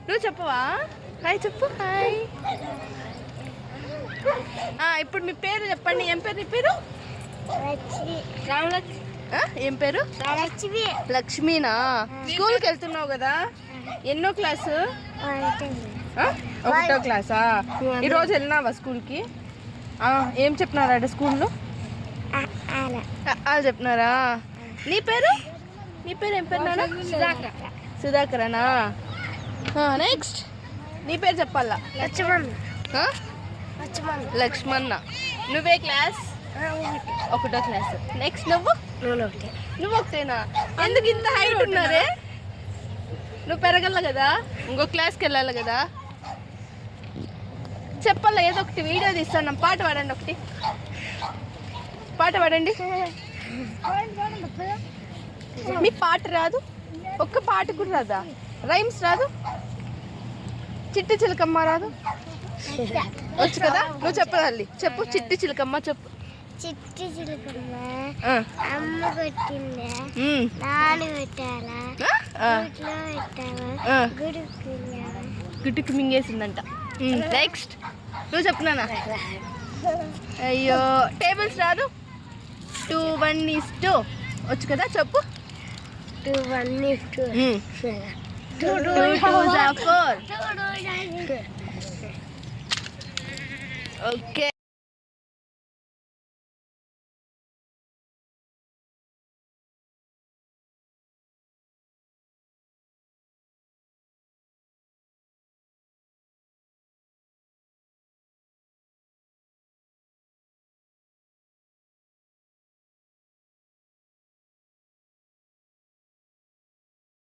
నువ్వు చెప్పవా? హాయ్ చెప్పు. హాయ్. ఇప్పుడు మీ పేరు చెప్పండి. ఏం పేరు నీ పేరు? ఏం పేరు? లక్ష్మీనా? స్కూల్కి వెళ్తున్నావు కదా, ఎన్నో క్లాసు? 1వ క్లాసా? ఈరోజు వెళ్ళినావా స్కూల్కి? ఏం చెప్పినారా స్కూల్లో? చెప్తున్నారా? నీ పేరు? నీ పేరు ఏం పేరు నాన్న? సుధాకరనా? నెక్స్ట్ నీ పేరు చెప్పాలా? లక్ష్మణ. నువ్వే క్లాస్? 1వ క్లాస్. నెక్స్ట్ నువ్వు ఒకటేనా? ఎందుకు ఇంత హైట్ ఉన్నారే? నువ్వు పెరగల కదా, ఇంకో క్లాస్కి వెళ్ళాలి కదా. చెప్పాలా? ఏదో ఒకటి వీడియో తీస్తాను. పాట పాడండి, ఒకటి పాట పాడండి. మీ పాట రాదు? ఒక్క పాట కూడా రాదా? రైమ్స్ రాదు? చిట్టి చిలకమ్మ రాదు? వచ్చు కదా, నువ్వు చెప్పదాలి. చెప్పు. చిట్టి చిలకమ్మ చెప్పు. చిట్టి చిలకమ్మ అమ్మ కొట్టిందా, నాన్న పెట్టాలా, గుడ్డుకి మింగేసిందంట. నెక్స్ట్ నువ్వు చెప్తున్నానా? అయ్యో, టేబుల్స్ రాదు? 2 1 is 2 వచ్చు కదా, చెప్పు. 2 1 is 2 2 2 is 4. ఓకే.